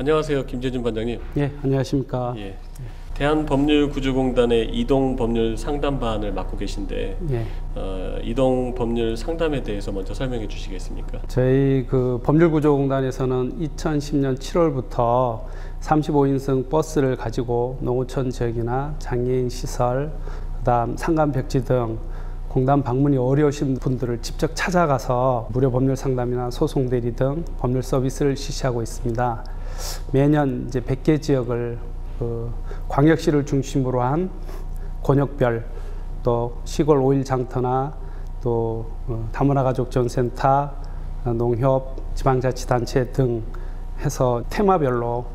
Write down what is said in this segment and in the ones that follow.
안녕하세요, 김재준 반장님. 예, 안녕하십니까. 예, 대한법률구조공단의 이동법률상담반을 맡고 계신데, 예. 이동법률 상담에 대해서 먼저 설명해 주시겠습니까? 저희 법률구조공단에서는 2010년 7월부터 35인승 버스를 가지고 농어촌 지역이나 장애인 시설, 그다음 상가 백지 등 공단 방문이 어려우신 분들을 직접 찾아가서 무료 법률 상담이나 소송 대리 등 법률 서비스를 실시하고 있습니다. 매년 이제 100개 지역을 광역시를 중심으로 한 권역별, 또 시골 5일 장터나 또 다문화 가족 지원센터, 농협, 지방자치단체 등 해서 테마별로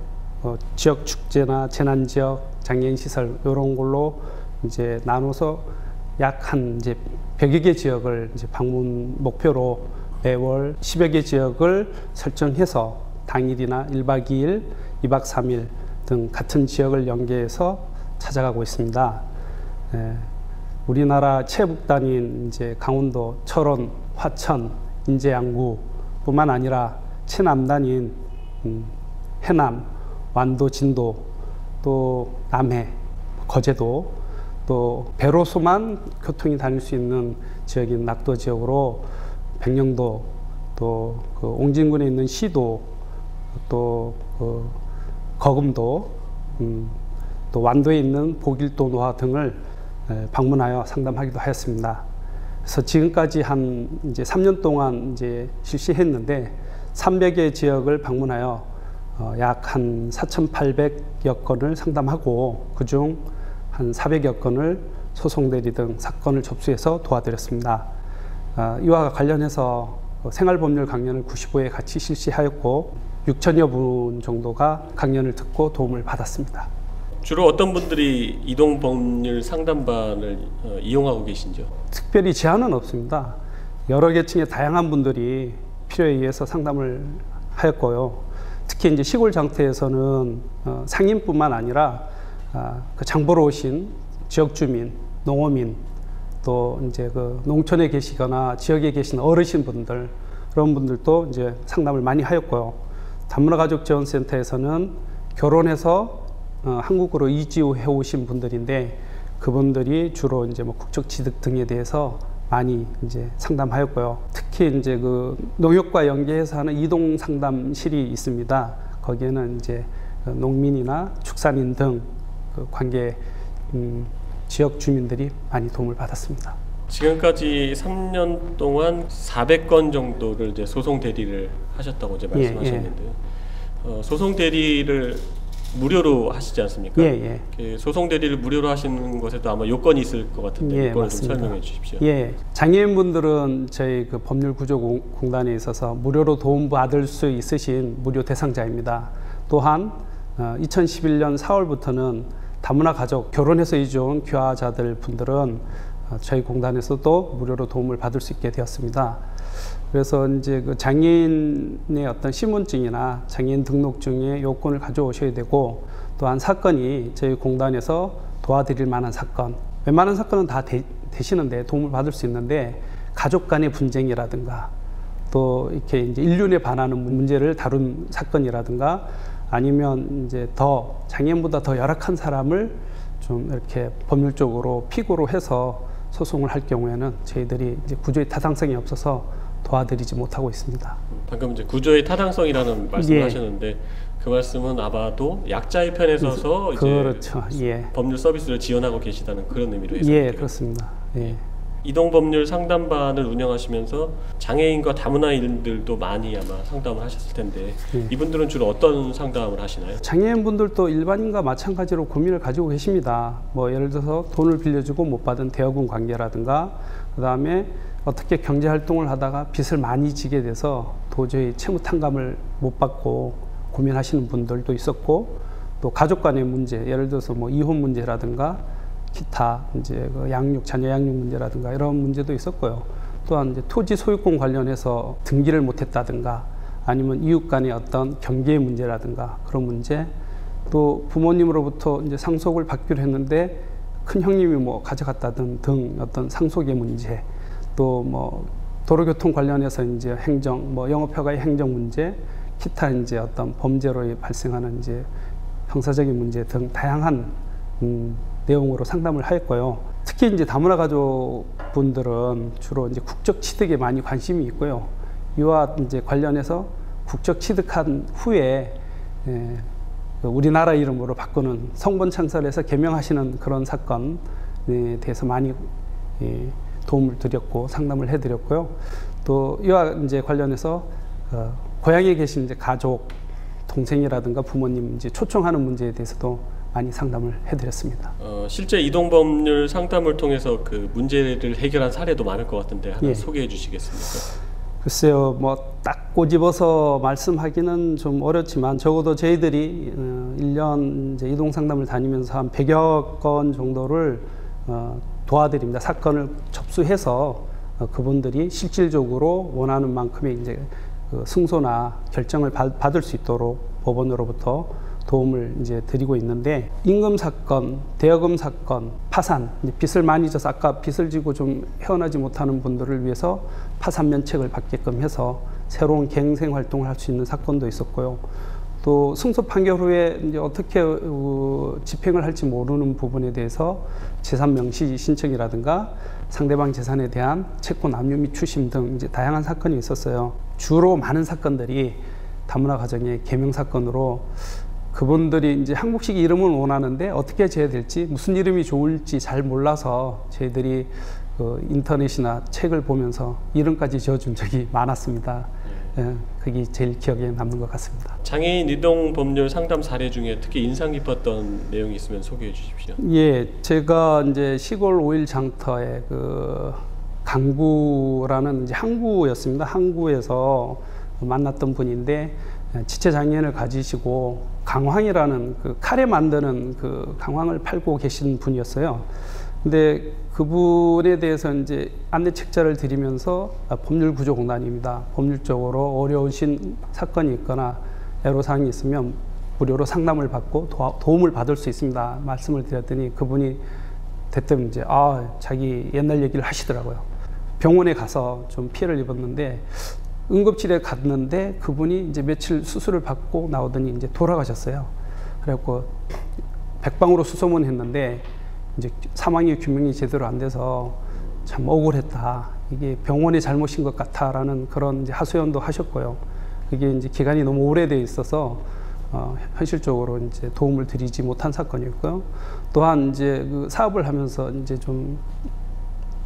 지역 축제나 재난 지역, 장애인 시설 이런 걸로 이제 나눠서 약 한 이제 100여 개 지역을 이제 방문 목표로 매월 10여 개 지역을 설정해서 당일이나 1박 2일, 2박 3일 등 같은 지역을 연계해서 찾아가고 있습니다. 우리나라 최북단인 이제 강원도, 철원, 화천, 인제, 양구뿐만 아니라 최남단인 해남, 완도, 진도, 또 남해, 거제도, 또 배로소만 교통이 다닐 수 있는 지역인 낙도 지역으로 백령도, 또 옹진군에 있는 시도, 또 거금도, 또 완도에 있는 보길도, 노화 등을 방문하여 상담하기도 하였습니다. 그래서 지금까지 한 이제 3년 동안 이제 실시했는데 300여 지역을 방문하여 약 한 4,800여 건을 상담하고 그중 한 400여 건을 소송 대리 등 사건을 접수해서 도와드렸습니다. 이와 관련해서 생활법률 강연을 95회 같이 실시하였고 6천여 분 정도가 강연을 듣고 도움을 받았습니다. 주로 어떤 분들이 이동법률 상담반을 이용하고 계신지요? 특별히 제한은 없습니다. 여러 계층의 다양한 분들이 필요에 의해서 상담을 하였고요. 특히 이제 시골 장터에서는 상인뿐만 아니라 장보러 오신 지역 주민, 농어민, 또 이제 농촌에 계시거나 지역에 계신 어르신 분들, 그런 분들도 이제 상담을 많이 하였고요. 다문화 가족 지원센터에서는 결혼해서 한국으로 이주해 오신 분들인데 그분들이 주로 이제 국적 취득 등에 대해서 많이 이제 상담하였고요. 특히 이제 농협과 연계해서 하는 이동 상담실이 있습니다. 거기에는 이제 농민이나 축산인 등 관계 지역 주민들이 많이 도움을 받았습니다. 지금까지 3년 동안 400건 정도를 이제 소송 대리를 하셨다고 이제 말씀하셨는데요. 소송 대리를 무료로 하시지 않습니까? 소송 대리를 무료로 하시는 것에도 아마 요건이 있을 것 같은데 요건을 좀 설명해 주십시오. 장애인분들은 저희 법률구조공단에 있어서 무료로 도움받을 수 있으신 무료 대상자입니다. 또한 2011년 4월부터는 다문화 가족, 결혼해서 이주 온 귀화자들 분들은 저희 공단에서도 무료로 도움을 받을 수 있게 되었습니다. 그래서 이제 장애인의 어떤 신분증이나 장애인 등록증의 요건을 가져오셔야 되고, 또한 사건이 저희 공단에서 도와드릴 만한 사건, 웬만한 사건은 다 되시는데 도움을 받을 수 있는데 가족 간의 분쟁이라든가 또 이렇게 이제 인륜에 반하는 문제를 다룬 사건이라든가 아니면 이제 더 장애인보다 더 열악한 사람을 좀 이렇게 법률적으로 피고로 해서 소송을 할 경우에는 저희들이 이제 구조의 타당성이 없어서 도와드리지 못하고 있습니다. 방금 이제 구조의 타당성이라는 말씀을 하셨는데 그 말씀은 아마도 약자의 편에 서서 이제 법률 서비스를 지원하고 계시다는 그런 의미로 해석이 그렇습니다. 이동법률 상담반을 운영하시면서 장애인과 다문화인들도 많이 아마 상담을 하셨을 텐데 이분들은 주로 어떤 상담을 하시나요? 장애인분들도 일반인과 마찬가지로 고민을 가지고 계십니다. 예를 들어서 돈을 빌려주고 못 받은 대여금 관계라든가 그 다음에 어떻게 경제활동을 하다가 빚을 많이 지게 돼서 도저히 채무탕감을 못 받고 고민하시는 분들도 있었고, 또 가족 간의 문제, 예를 들어서 이혼 문제라든가 기타 이제 자녀 양육 문제라든가 이런 문제도 있었고요. 또한 이제 토지 소유권 관련해서 등기를 못했다든가 아니면 이웃 간의 어떤 경계의 문제라든가 그런 문제, 또 부모님으로부터 이제 상속을 받기로 했는데 큰 형님이 가져갔다든 등 어떤 상속의 문제, 또 도로교통 관련해서 이제 행정, 영업허가의 행정 문제, 기타 이제 어떤 범죄로 발생하는 이제 형사적인 문제 등 다양한 내용으로 상담을 하였고요. 특히 이제 다문화 가족 분들은 주로 이제 국적 취득에 많이 관심이 있고요. 이와 이제 관련해서 국적 취득한 후에 우리나라 이름으로 바꾸는 성본 창설해서 개명하시는 그런 사건에 대해서 많이 도움을 드렸고 상담을 해드렸고요. 또 이와 이제 관련해서 고향에 계신 이제 가족, 동생이라든가 부모님 이제 초청하는 문제에 대해서도 많이 상담을 해드렸습니다. 실제 이동법률 상담을 통해서 그 문제를 해결한 사례도 많을 것 같은데 하나 예. 소개해 주시겠습니까? 글쎄요, 뭐 딱 꼬집어서 말씀하기는 좀 어렵지만 적어도 저희들이 1년 이제 이동 상담을 다니면서 한 100여 건 정도를 도와드립니다. 사건을 접수해서 그분들이 실질적으로 원하는 만큼의 이제 그 승소나 결정을 받을 수 있도록 법원으로부터 도움을 이제 드리고 있는데, 임금 사건, 대여금 사건, 파산, 빚을 많이 져서 아까 빚을 지고 좀 헤어나지 못하는 분들을 위해서 파산 면책을 받게끔 해서 새로운 갱생 활동을 할 수 있는 사건도 있었고요. 또 승소 판결 후에 이제 어떻게 집행을 할지 모르는 부분에 대해서 재산 명시 신청이라든가 상대방 재산에 대한 채권 압류 및 추심 등 이제 다양한 사건이 있었어요. 주로 많은 사건들이 다문화 가정의 개명 사건으로 그분들이 이제 한국식 이름을 원하는데 어떻게 지어야 될지, 무슨 이름이 좋을지 잘 몰라서 저희들이 인터넷이나 책을 보면서 이름까지 지어준 적이 많았습니다. 그게 제일 기억에 남는 것 같습니다. 장애인 이동 법률 상담 사례 중에 특히 인상 깊었던 내용이 있으면 소개해 주십시오. 예, 제가 이제 시골 5일 장터에 그 강구라는 이제 항구였습니다. 항구에서 만났던 분인데 지체 장애인을 가지시고 강황이라는 그 카레 만드는 그 강황을 팔고 계신 분이었어요. 근데 그분에 대해서 이제 안내 책자를 드리면서 법률구조공단입니다. 법률적으로 어려우신 사건이 있거나 애로사항이 있으면 무료로 상담을 받고 도움을 받을 수 있습니다. 말씀을 드렸더니 그분이 대뜸 이제 자기 옛날 얘기를 하시더라고요. 병원에 가서 좀 피해를 입었는데 응급실에 갔는데 그분이 이제 며칠 수술을 받고 나오더니 이제 돌아가셨어요. 그래갖고 백방으로 수소문했는데 이제 사망의 규명이 제대로 안 돼서 참 억울했다. 이게 병원의 잘못인 것 같아라는 그런 이제 하소연도 하셨고요. 그게 이제 기간이 너무 오래돼 있어서 현실적으로 이제 도움을 드리지 못한 사건이었고요. 또한 이제 그 사업을 하면서 이제 좀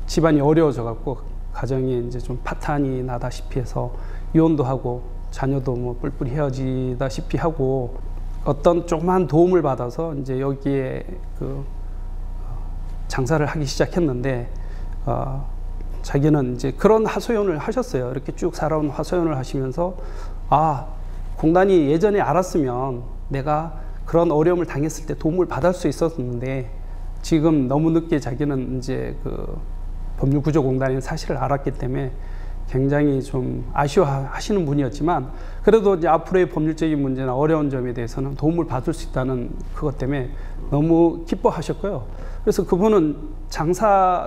집안이 어려워져 갖고 가정이 이제 좀 파탄이 나다시피 해서 이혼도 하고 자녀도 뭐 뿔뿔이 헤어지다시피 하고 어떤 조그만 도움을 받아서 이제 여기에 그 장사를 하기 시작했는데 자기는 이제 그런 하소연을 하셨어요. 이렇게 쭉 살아온 하소연을 하시면서 공단이 예전에 알았으면 내가 그런 어려움을 당했을 때 도움을 받을 수 있었는데 지금 너무 늦게 자기는 이제 그 법률구조공단의 사실을 알았기 때문에 굉장히 좀 아쉬워하시는 분이었지만 그래도 이제 앞으로의 법률적인 문제나 어려운 점에 대해서는 도움을 받을 수 있다는 그것 때문에 너무 기뻐하셨고요. 그래서 그분은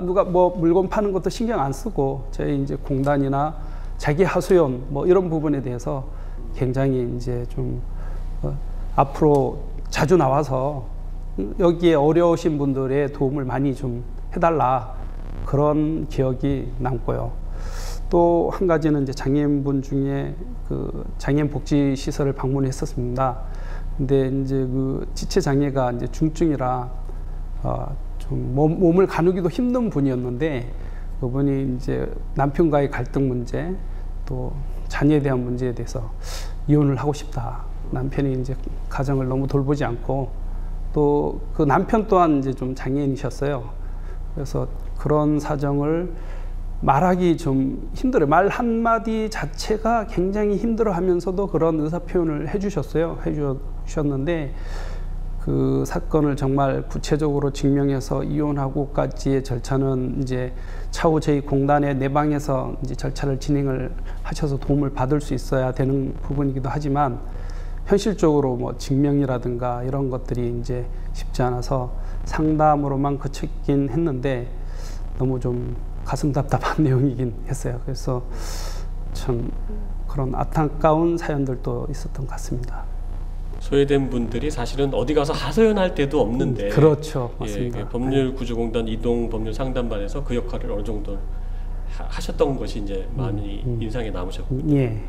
누가 뭐 물건 파는 것도 신경 안 쓰고 저희 이제 공단이나 자기 하소연 뭐 이런 부분에 대해서 굉장히 이제 좀 앞으로 자주 나와서 여기에 어려우신 분들의 도움을 많이 좀 해달라, 그런 기억이 남고요. 또 한 가지는 이제 장애인분 중에 그 장애인 복지 시설을 방문했었습니다. 근데 이제 그 지체 장애가 이제 중증이라 좀 몸을 가누기도 힘든 분이었는데 그분이 이제 남편과의 갈등 문제, 또 자녀에 대한 문제에 대해서 이혼을 하고 싶다. 남편이 이제 가정을 너무 돌보지 않고 또 그 남편 또한 이제 좀 장애인이셨어요. 그래서 그런 사정을 말하기 좀 힘들어요. 말 한마디 자체가 굉장히 힘들어 하면서도 그런 의사표현을 해주셨어요. 해주셨는데 그 사건을 정말 구체적으로 증명해서 이혼하고까지의 절차는 이제 차후 저희 공단의 내방에서 이제 절차를 진행을 하셔서 도움을 받을 수 있어야 되는 부분이기도 하지만 현실적으로 뭐 증명이라든가 이런 것들이 이제 쉽지 않아서 상담으로만 그쳤긴 했는데 너무 좀 가슴 답답한 내용이긴 했어요. 그래서 참 그런 안타까운 사연들도 있었던 것 같습니다. 소외된 분들이 사실은 어디 가서 하소연할 데도 없는데 그렇죠. 맞습니다. 예, 법률구조공단 이동 법률상담반에서 그 역할을 어느 정도 하셨던 것이 이제 많이 인상에 남으셨군요. 예.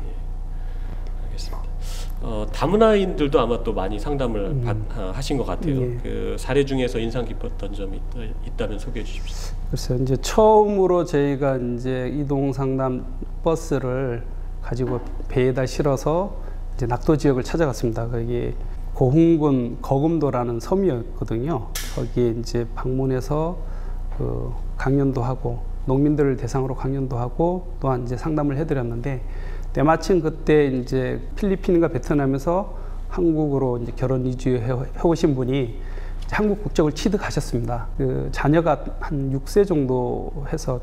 알겠습니다. 다문화인들도 아마 또 많이 상담을 하신 것 같아요. 예. 그 사례 중에서 인상 깊었던 점이 있다면 소개해 주십시오. 글쎄요, 이제 처음으로 저희가 이제 이동 상담 버스를 가지고 배에다 실어서 이제 낙도 지역을 찾아갔습니다. 거기 고흥군 거금도라는 섬이었거든요. 거기에 이제 방문해서 그 강연도 하고 농민들을 대상으로 강연도 하고 또한 이제 상담을 해드렸는데 때마침 그때 이제 필리핀과 베트남에서 한국으로 이제 결혼 이주해 오신 분이 한국 국적을 취득하셨습니다. 그 자녀가 한 6세 정도 해서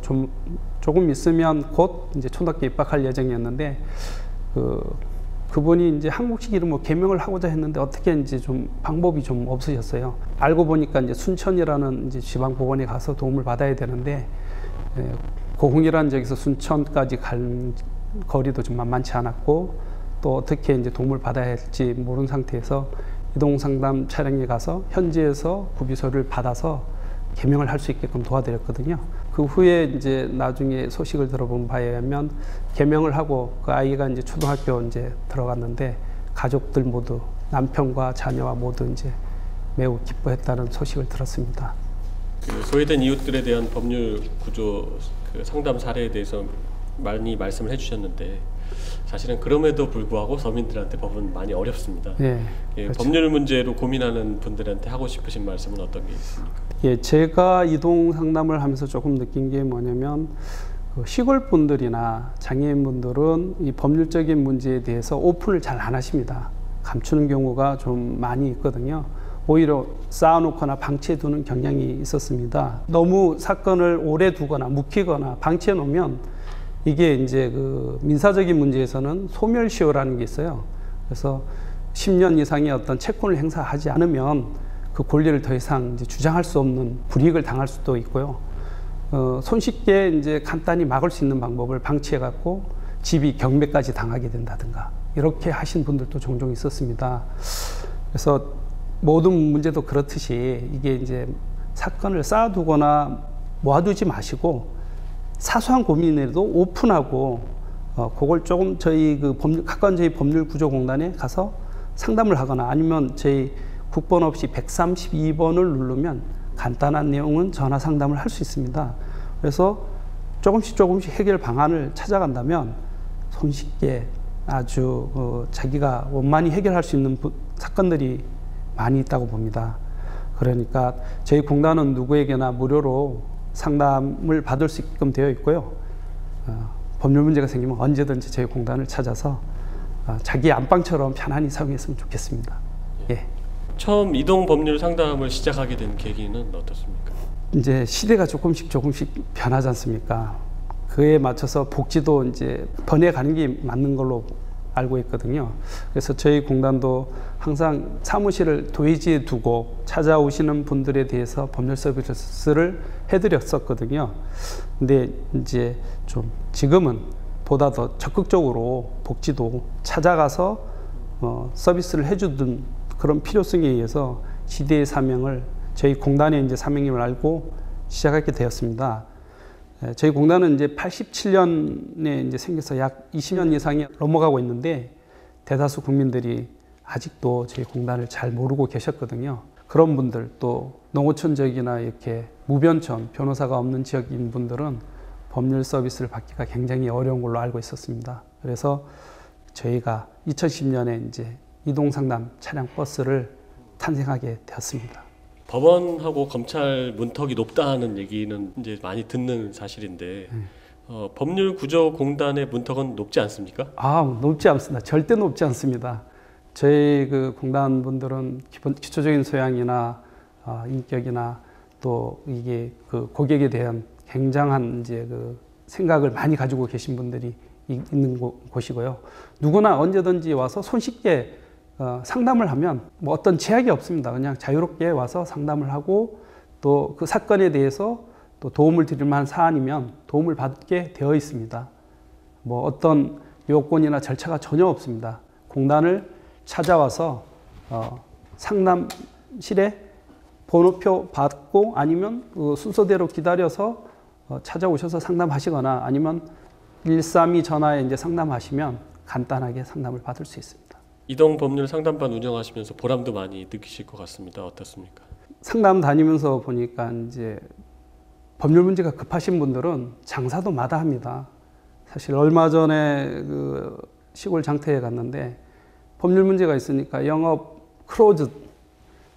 조금 있으면 곧 이제 초등학교 입학할 예정이었는데 그분이 이제 한국식 이름 개명을 하고자 했는데 어떻게 이제 좀 방법이 좀 없으셨어요. 알고 보니까 이제 순천이라는 이제 지방 보건에 가서 도움을 받아야 되는데 고흥이라는 지역에서 순천까지 갈 거리도 좀 만만치 않았고 또 어떻게 이제 도움을 받아야 할지 모르는 상태에서 이동 상담 차량에 가서 현지에서 구비서를 받아서 개명을 할 수 있게끔 도와드렸거든요. 그 후에 이제 나중에 소식을 들어본 바에 의하면 개명을 하고 그 아이가 이제 초등학교 이제 들어갔는데 가족들 모두 남편과 자녀와 모두 이제 매우 기뻐했다는 소식을 들었습니다. 그 소외된 이웃들에 대한 법률 구조 그 상담 사례에 대해서 많이 말씀을 해주셨는데 사실은 그럼에도 불구하고 서민들한테 법은 많이 어렵습니다. 예, 예, 그렇죠. 법률 문제로 고민하는 분들한테 하고 싶으신 말씀은 어떤 게 있습니까? 예, 제가 이동 상담을 하면서 조금 느낀 게 뭐냐면 시골 분들이나 장애인 분들은 이 법률적인 문제에 대해서 오픈을 잘 안 하십니다. 감추는 경우가 좀 많이 있거든요. 오히려 쌓아놓거나 방치해두는 경향이 있었습니다. 너무 사건을 오래 두거나 묵히거나 방치해 놓으면 이게 이제 그 민사적인 문제에서는 소멸시효라는 게 있어요. 그래서 10년 이상의 어떤 채권을 행사하지 않으면 그 권리를 더 이상 이제 주장할 수 없는 불이익을 당할 수도 있고요. 손쉽게 이제 간단히 막을 수 있는 방법을 방치해 갖고 집이 경매까지 당하게 된다든가 이렇게 하신 분들도 종종 있었습니다. 그래서 모든 문제도 그렇듯이 이게 이제 사건을 쌓아두거나 모아두지 마시고 사소한 고민에도 오픈하고 그걸 조금 저희 가까운 저희 법률구조공단에 가서 상담을 하거나 아니면 저희 국번 없이 132번을 누르면 간단한 내용은 전화 상담을 할 수 있습니다. 그래서 조금씩 해결 방안을 찾아간다면 손쉽게 아주 자기가 원만히 해결할 수 있는 사건들이 많이 있다고 봅니다. 그러니까 저희 공단은 누구에게나 무료로 상담을 받을 수 있게끔 되어 있고요. 법률 문제가 생기면 언제든지 저희 공단을 찾아서 자기 안방처럼 편안히 사용했으면 좋겠습니다. 예. 처음 이동 법률 상담을 시작하게 된 계기는 어떻습니까? 이제 시대가 조금씩 변하지 않습니까? 그에 맞춰서 복지도 이제 번해가는 게 맞는 걸로 알고 있거든요. 그래서 저희 공단도 항상 사무실을 도의지에 두고 찾아오시는 분들에 대해서 법률 서비스를 해드렸었거든요. 근데 이제 좀 지금은 보다 더 적극적으로 복지도 찾아가서 서비스를 해주던 그런 필요성에 의해서 시대의 사명을 저희 공단의 이제 사명임을 알고 시작하게 되었습니다. 저희 공단은 이제 87년에 이제 생겨서 약 20년 이상이 넘어가고 있는데 대다수 국민들이 아직도 저희 공단을 잘 모르고 계셨거든요. 그런 분들 또 농어촌 지역이나 이렇게 무변촌 변호사가 없는 지역인 분들은 법률 서비스를 받기가 굉장히 어려운 걸로 알고 있었습니다. 그래서 저희가 2010년에 이제 이동 상담 차량 버스를 탄생하게 되었습니다. 법원하고 검찰 문턱이 높다는 얘기는 이제 많이 듣는 사실인데 법률구조공단의 문턱은 높지 않습니까? 높지 않습니다. 절대 높지 않습니다. 저희 그 공단 분들은 기초적인 소양이나 인격이나 또 이게 그 고객에 대한 굉장한 이제 그 생각을 많이 가지고 계신 분들이 있는 곳이고요. 누구나 언제든지 와서 손쉽게 상담을 하면 뭐 어떤 제약이 없습니다. 그냥 자유롭게 와서 상담을 하고 또 그 사건에 대해서 또 도움을 드릴 만한 사안이면 도움을 받게 되어 있습니다. 뭐 어떤 요건이나 절차가 전혀 없습니다. 공단을 찾아와서 상담실에 번호표 받고 아니면 그 순서대로 기다려서 찾아오셔서 상담하시거나 아니면 132 전화에 이제 상담하시면 간단하게 상담을 받을 수 있습니다. 이동법률 상담반 운영하시면서 보람도 많이 느끼실 것 같습니다. 어떻습니까? 상담 다니면서 보니까 이제 법률 문제가 급하신 분들은 장사도 마다합니다. 사실 얼마 전에 그 시골 장터에 갔는데 법률 문제가 있으니까 영업 클로즈,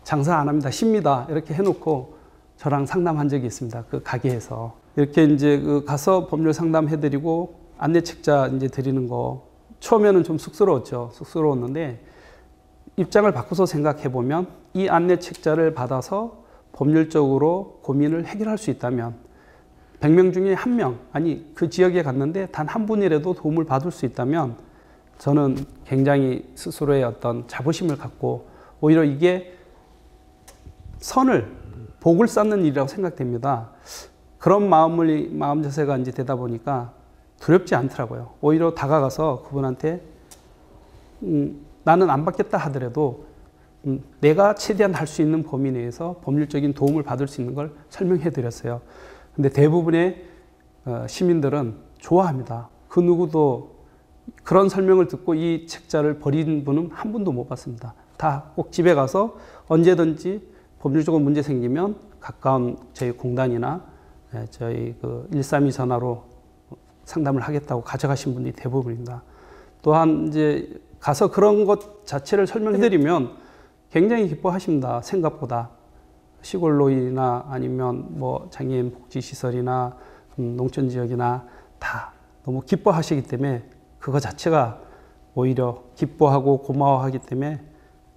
장사 안 합니다, 쉽니다 이렇게 해놓고 저랑 상담한 적이 있습니다. 그 가게에서 이렇게 이제 그 가서 법률 상담해드리고 안내 책자 이제 드리는 거 처음에는 좀 쑥스러웠죠. 쑥스러웠는데 입장을 바꿔서 생각해 보면 이 안내 책자를 받아서 법률적으로 고민을 해결할 수 있다면 100명 중에 1명, 아니 그 지역에 갔는데 단 한 분이라도 도움을 받을 수 있다면 저는 굉장히 스스로의 어떤 자부심을 갖고 오히려 이게 복을 쌓는 일이라고 생각됩니다. 그런 마음 자세가 이제 되다 보니까 두렵지 않더라고요. 오히려 다가가서 그분한테 나는 안 받겠다 하더라도 내가 최대한 할 수 있는 범위 내에서 법률적인 도움을 받을 수 있는 걸 설명해 드렸어요. 근데 대부분의 시민들은 좋아합니다. 그 누구도 그런 설명을 듣고 이 책자를 버린 분은 한 분도 못 봤습니다. 다 꼭 집에 가서 언제든지 법률적으로 문제 생기면 가까운 저희 공단이나 저희 그 132 전화로 상담을 하겠다고 가져가신 분들이 대부분입니다. 또한 이제 가서 그런 것 자체를 설명해 드리면 굉장히 기뻐하십니다. 생각보다 시골로이나 아니면 뭐 장애인 복지시설이나 농촌 지역이나 다 너무 기뻐하시기 때문에 그거 자체가 오히려 기뻐하고 고마워하기 때문에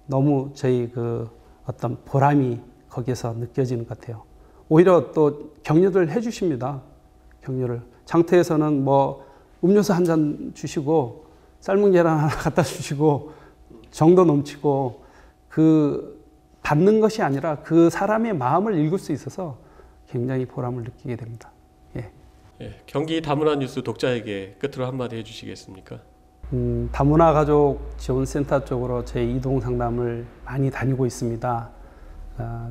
너무 저희 그 어떤 보람이 거기에서 느껴지는 것 같아요. 오히려 또 격려를 해주십니다. 격려를. 장터에서는 뭐 음료수 한 잔 주시고 삶은 계란 하나 갖다 주시고 정도 넘치고 그 받는 것이 아니라 그 사람의 마음을 읽을 수 있어서 굉장히 보람을 느끼게 됩니다. 예. 예, 경기 다문화 뉴스 독자에게 끝으로 한마디 해주시겠습니까? 다문화 가족 지원센터 쪽으로 제 이동 상담을 많이 다니고 있습니다.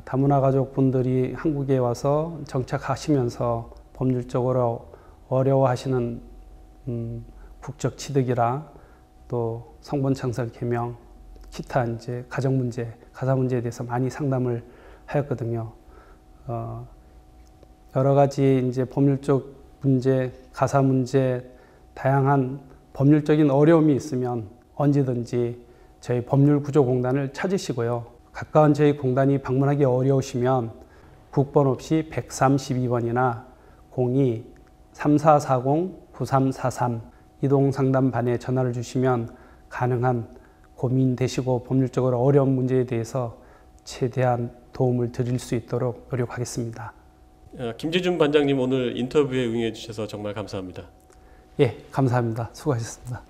다문화 가족분들이 한국에 와서 정착하시면서 법률적으로 어려워하시는 국적 취득이라 또 성본 창설 개명, 기타 이제 가정 문제, 가사 문제에 대해서 많이 상담을 하였거든요. 여러 가지 이제 법률적 문제, 가사 문제, 다양한 법률적인 어려움이 있으면 언제든지 저희 법률구조공단을 찾으시고요. 가까운 저희 공단이 방문하기 어려우시면 국번 없이 132번이나 02-3440-9343 이동상담반에 전화를 주시면 가능한 고민되시고 법률적으로 어려운 문제에 대해서 최대한 도움을 드릴 수 있도록 노력하겠습니다. 김재준 반장님 오늘 인터뷰에 응해 주셔서 정말 감사합니다. 예, 감사합니다. 수고하셨습니다.